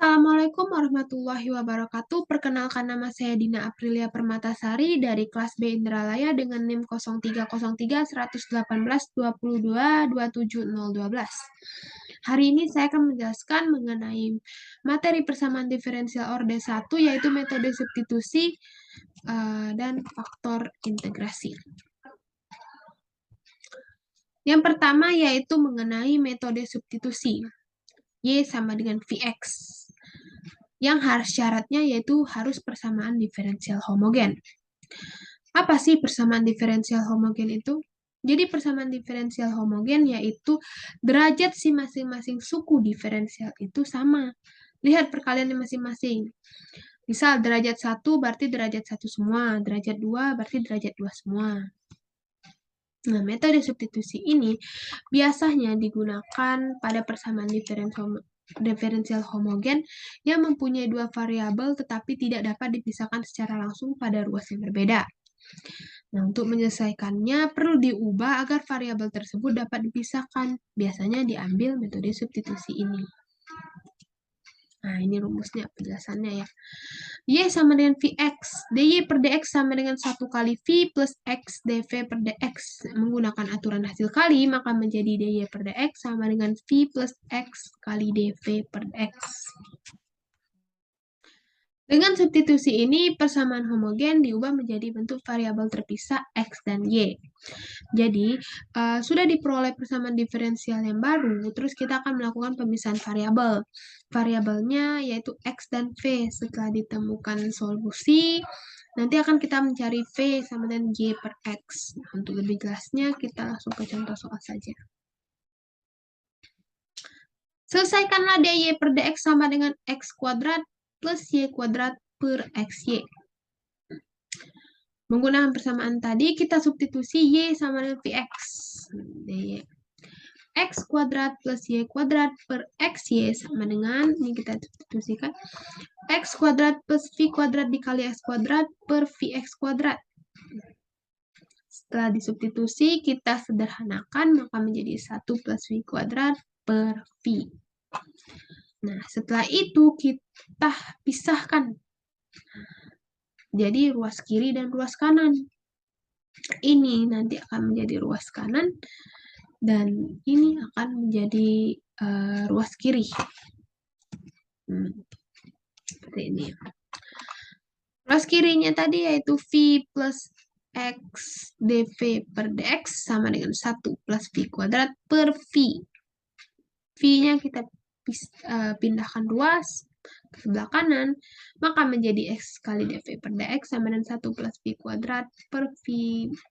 Assalamualaikum warahmatullahi wabarakatuh. Perkenalkan, nama saya Dina Aprilia Permatasari dari kelas B Indralaya dengan NIM 0303 118 22 27012. Hari ini saya akan menjelaskan mengenai materi persamaan diferensial orde 1, yaitu metode substitusi dan faktor integrasi. Yang pertama yaitu mengenai metode substitusi. Y sama dengan Vx. Yang syaratnya yaitu harus persamaan diferensial homogen. Apa sih persamaan diferensial homogen itu? Jadi persamaan diferensial homogen yaitu derajat si masing-masing suku diferensial itu sama. Lihat perkaliannya masing-masing. Misal derajat 1 berarti derajat 1 semua, derajat 2 berarti derajat 2 semua. Nah, metode substitusi ini biasanya digunakan pada persamaan diferensial homogen yang mempunyai dua variabel tetapi tidak dapat dipisahkan secara langsung pada ruas yang berbeda. Nah, untuk menyelesaikannya perlu diubah agar variabel tersebut dapat dipisahkan. Biasanya diambil metode substitusi ini. Nah, ini rumusnya, penjelasannya ya. Y sama dengan Vx. dy per dx sama dengan 1 kali V plus X dV per dx. Menggunakan aturan hasil kali, maka menjadi dy per dx sama dengan V plus X kali dV per dx. Dengan substitusi ini, persamaan homogen diubah menjadi bentuk variabel terpisah X dan Y. Jadi, sudah diperoleh persamaan diferensial yang baru, terus kita akan melakukan pemisahan variabel. Variabelnya yaitu X dan V. Setelah ditemukan solusi, nanti akan kita mencari V sama dengan Y per X. Nah, untuk lebih jelasnya, kita langsung ke contoh soal saja. Selesaikanlah dy per dx sama dengan X kuadrat plus Y kuadrat per XY. Menggunakan persamaan tadi, kita substitusi Y sama dengan Vx. dy X kuadrat plus Y kuadrat per XY sama dengan, ini kita substitusikan, X kuadrat plus V kuadrat dikali X kuadrat per Vx kuadrat. Setelah disubstitusi, kita sederhanakan, maka menjadi 1 plus V kuadrat per V. Nah, setelah itu kita pisahkan. Jadi ruas kiri dan ruas kanan. Ini nanti akan menjadi ruas kanan dan ini akan menjadi ruas kiri. Seperti ini. Ruas kirinya tadi yaitu V plus X dV per dx sama dengan 1 plus V kuadrat per V. V-nya kita pindahkan ruas ke sebelah kanan, maka menjadi X kali dV per dx sama dengan 1 plus V kuadrat per V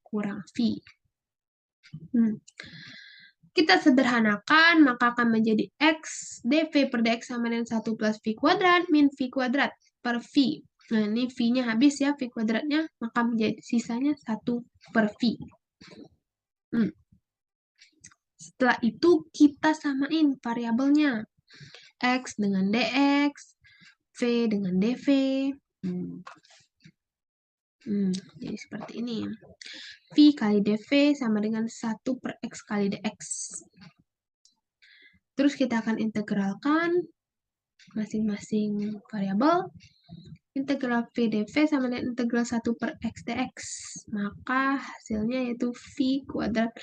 kurang V. Kita sederhanakan, maka akan menjadi X dV per dx sama dengan 1 plus V kuadrat min V kuadrat per V. Nah, ini V-nya habis ya, V kuadratnya, maka menjadi sisanya 1 per V. Setelah itu kita samain variabelnya. X dengan dx, V dengan dV. Jadi seperti ini. V kali dV sama dengan 1 per X kali dx. Terus kita akan integralkan masing-masing variabel. Integral V dV sama dengan integral 1 per X dx. Maka hasilnya yaitu V kuadrat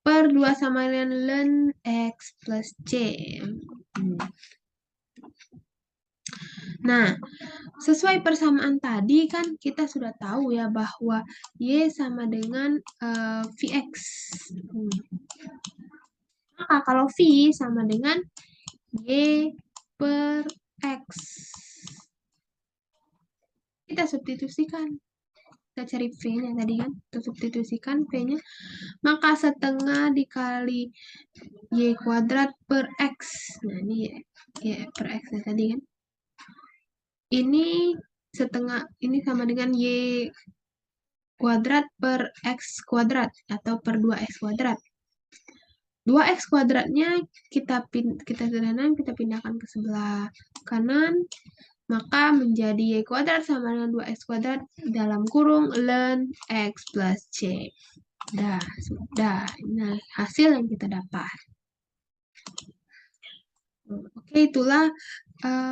per 2 sama dengan ln X plus C. Nah, sesuai persamaan tadi kan kita sudah tahu ya bahwa Y sama dengan Vx. Maka kalau V sama dengan Y per X. Kita substitusikan. Kita cari V-nya tadi kan. Kita substitusikan V-nya. Maka setengah dikali Y kuadrat per X. Nah, ini Y per X-nya tadi kan. Ini setengah, ini sama dengan Y kuadrat per X kuadrat atau per 2X kuadrat. 2X kuadratnya kita sederhanakan, kita pindahkan ke sebelah kanan, maka menjadi Y kuadrat sama dengan 2X kuadrat dalam kurung ln X plus C. Sudah. Nah, hasil yang kita dapat. Oke, itulah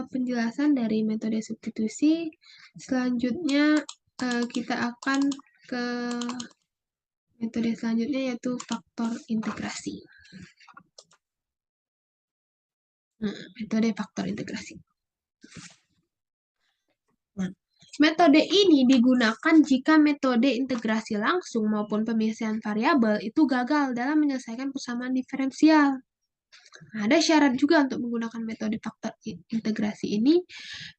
penjelasan dari metode substitusi. Selanjutnya kita akan ke metode selanjutnya, yaitu faktor integrasi. Metode faktor integrasi. Nah, metode ini digunakan jika metode integrasi langsung maupun pemisahan variabel itu gagal dalam menyelesaikan persamaan diferensial. Nah, ada syarat juga untuk menggunakan metode faktor integrasi ini,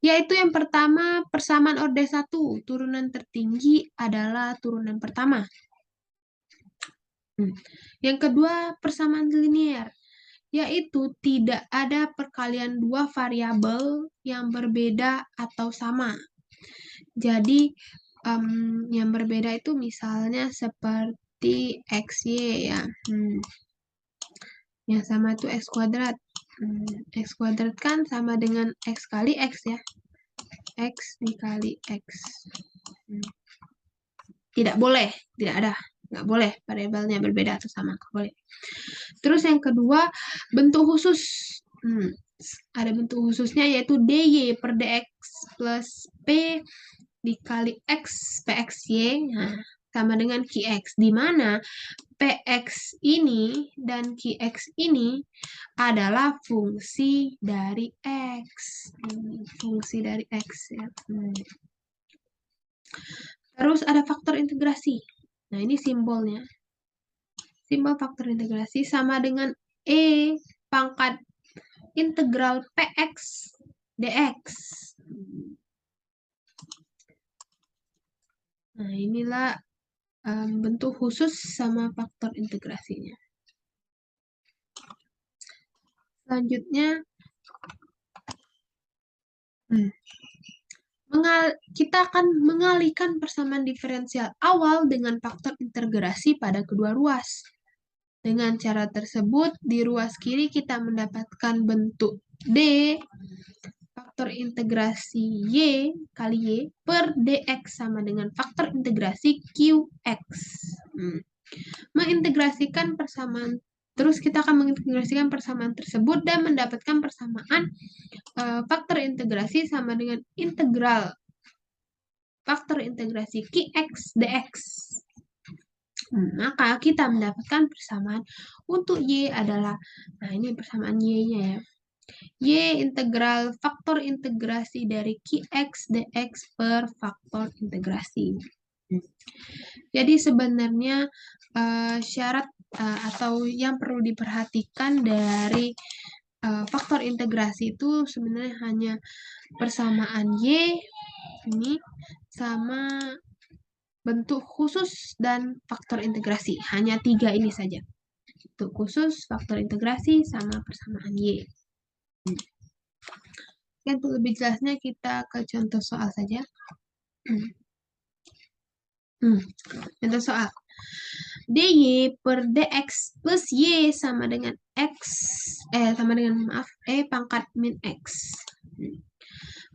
yaitu yang pertama, persamaan orde 1, turunan tertinggi adalah turunan pertama. Yang kedua, persamaan linear, yaitu tidak ada perkalian dua variabel yang berbeda atau sama. Jadi, yang berbeda itu misalnya seperti XY ya. Yang sama itu X kuadrat. X kuadrat kan sama dengan X kali X ya. X dikali X. Tidak boleh, tidak ada. Nggak boleh variabelnya berbeda atau sama, nggak boleh. Terus yang kedua, bentuk khusus. Ada bentuk khususnya, yaitu dy per dx plus p dikali x pxy, nah, sama dengan qx, di mana px ini dan qx ini adalah fungsi dari x. Fungsi dari x ya. Terus ada faktor integrasi. Nah, ini simbolnya. Simbol faktor integrasi sama dengan E pangkat integral px dx. Nah, inilah bentuk khusus sama faktor integrasinya. Selanjutnya, kita akan mengalihkan persamaan diferensial awal dengan faktor integrasi pada kedua ruas. Dengan cara tersebut, di ruas kiri kita mendapatkan bentuk D faktor integrasi Y kali Y per DX sama dengan faktor integrasi QX. Mengintegrasikan persamaan, terus kita akan mengintegrasikan persamaan tersebut dan mendapatkan persamaan faktor integrasi sama dengan integral faktor integrasi QX DX. Maka kita mendapatkan persamaan untuk Y adalah, nah ini persamaan Y-nya ya. Y integral faktor integrasi dari QX DX per faktor integrasi. Jadi sebenarnya syarat atau yang perlu diperhatikan dari faktor integrasi itu sebenarnya hanya persamaan Y ini sama bentuk khusus dan faktor integrasi. Hanya 3 ini saja. Bentuk khusus, faktor integrasi, sama persamaan Y. Untuk lebih jelasnya kita ke contoh soal saja. Contoh soal. dy per dx plus y sama dengan E pangkat min x.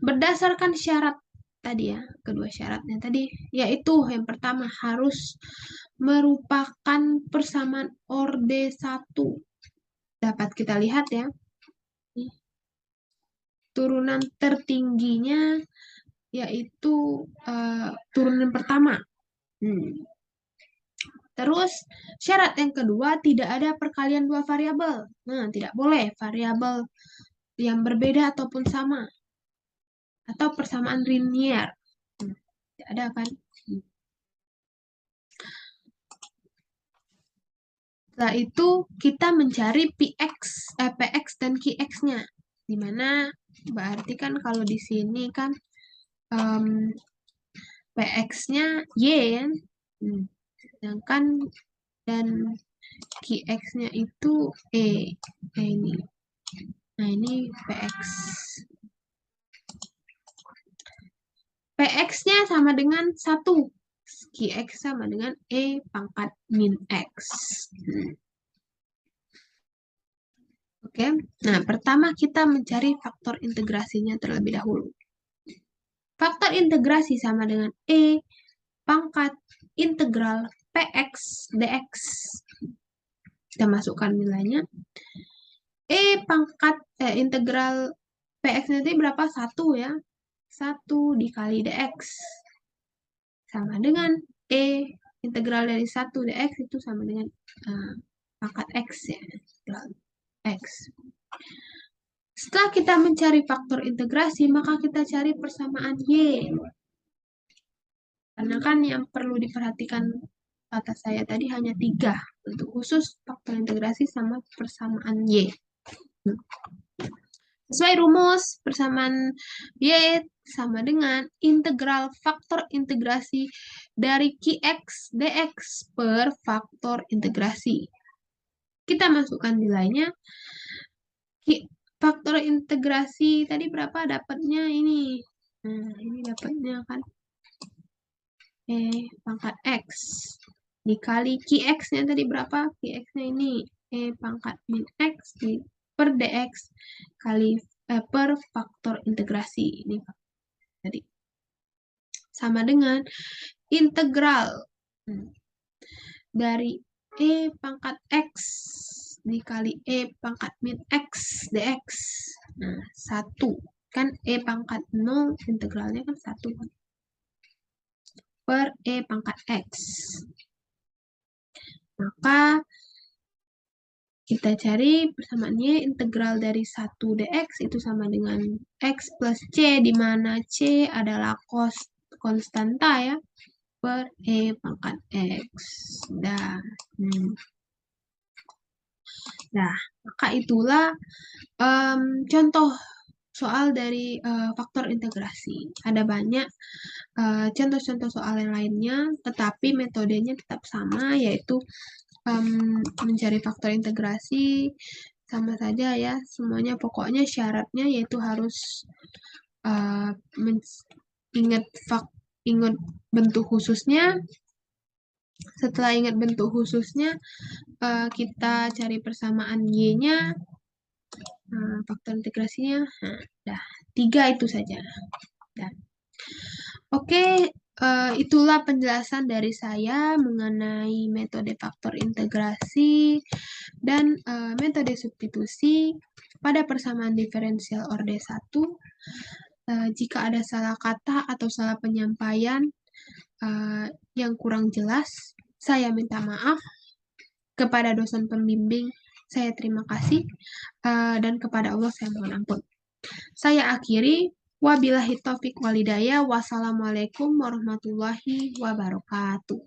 Berdasarkan syarat tadi ya, kedua syaratnya tadi, yaitu yang pertama harus merupakan persamaan orde 1. Dapat kita lihat ya. Turunan tertingginya yaitu turunan pertama. Terus syarat yang kedua, tidak ada perkalian dua variabel. Nah, tidak boleh variabel yang berbeda ataupun sama. Atau persamaan linear. Tidak ada kan? Setelah itu kita mencari px dan qx-nya. Dimana berarti kan kalau di sini kan px-nya y ya. Sedangkan dan qx-nya itu e. Ini. Nah, ini px. px-nya sama dengan 1. Qx sama dengan E pangkat min X. Oke, nah pertama kita mencari faktor integrasinya terlebih dahulu. Faktor integrasi sama dengan E pangkat integral Px dx. Kita masukkan nilainya. E pangkat integral PX nanti berapa? 1 ya. 1 dikali DX. Sama dengan E. Integral dari 1 DX itu sama dengan pangkat X ya. Integral X. Setelah kita mencari faktor integrasi, maka kita cari persamaan Y. Karena kan yang perlu diperhatikan kata saya tadi hanya 3. Untuk khusus faktor integrasi sama persamaan Y. Sesuai rumus, persamaan Y sama dengan integral faktor integrasi dari Qx dx per faktor integrasi. Kita masukkan nilainya. Faktor integrasi tadi berapa? Dapatnya ini. Nah, ini dapatnya kan pangkat X dikali Qx-nya tadi berapa? Qx-nya ini pangkat min X per dx kali per faktor integrasi. Ini tadi. Sama dengan integral dari E pangkat X dikali E pangkat min X dx. Nah, 1. Kan E pangkat 0 integralnya kan 1 kan. Per E pangkat X. Maka kita cari persamaannya integral dari 1 dx itu sama dengan X plus C, di mana C adalah konstanta ya, per E pangkat X. Nah, maka itulah contoh soal dari faktor integrasi. Ada banyak contoh-contoh soal yang lainnya, tetapi metodenya tetap sama, yaitu mencari faktor integrasi sama saja ya, semuanya pokoknya syaratnya yaitu harus ingat bentuk khususnya. Setelah ingat bentuk khususnya, kita cari persamaan Y-nya, faktor integrasinya. Nah, 3 itu saja. Oke, itulah penjelasan dari saya mengenai metode faktor integrasi dan metode substitusi pada persamaan diferensial orde 1. Jika ada salah kata atau salah penyampaian yang kurang jelas, saya minta maaf. Kepada dosen pembimbing, saya terima kasih, dan kepada Allah saya mohon ampun. Saya akhiri. Wabillahi taufik walhidayah. Wassalamualaikum warahmatullahi wabarakatuh.